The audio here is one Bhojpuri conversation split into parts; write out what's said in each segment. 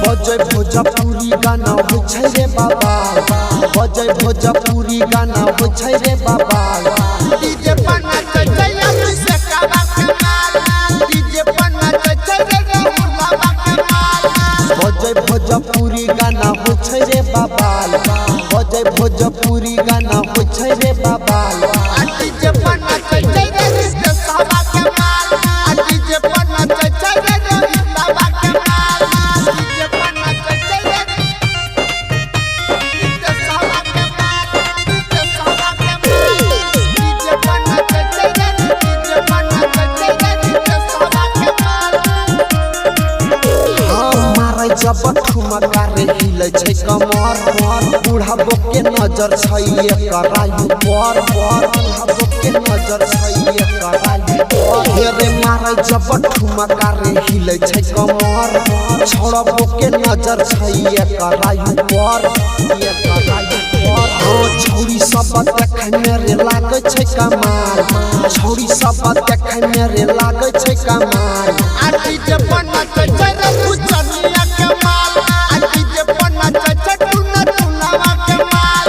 भोजपुरी गाना हो छै रे बाबा बजै भोजपुरी गाना हो छै रे बाबा डीजे पर नाचै छै अभिषेक बाबा कमाल डीजे पर नाचै छै रे बाबा कमाल बजै भोजपुरी गाना हो छै रे बाबा बजै भोजपुरी गाना हो छै रे बाबा डीजे पर नाचै छै रे बाबा कमाल डीजे पर नाचै छै रे बाबा कमाल डीजे पर नाचै छै जब ठुमका रे हिलै छै कमर पर बुढ़ाबो के नजर छै एकरायु पर बुढ़ाबो के नजर छै एकरायु पर रे मारै जब ठुमका रे हिलै छै कमर छोड़बो के नजर छै एकरायु पर छौरी सब देखै में रे लागै छै कमाल छौरी सब देखै में रे लागै छै कमाल आ डीजे पर नाचै छै रे कुचनिया कमाल आ डीजे पर नाचै छै टुना टुनावा कमाल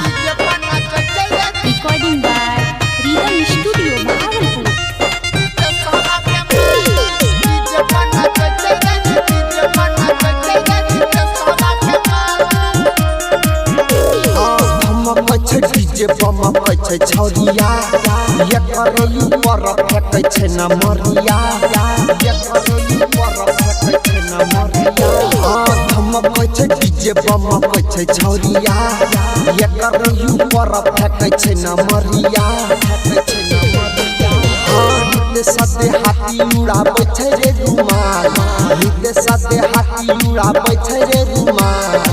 डीजे पर नाचै छै रे recording by rhythm studio Bhagalpur DJ पर नाचै छै रे डीजे पर नाचै छै रे डीजे बमकै छै छौरिया एकर ऊपर फेकै छै न मरिया एकर ऊपर फेकै छै न मरिया धमकै छै डीजे बमकै छै छौरिया एकर ऊपर फेकै छै न मरिया फेकै छै न मरिया नित्य सदे हाथी उड़ाबै छै रे रुमाल नित्य सदे हाथी उड़ाबै छै रे रुमाल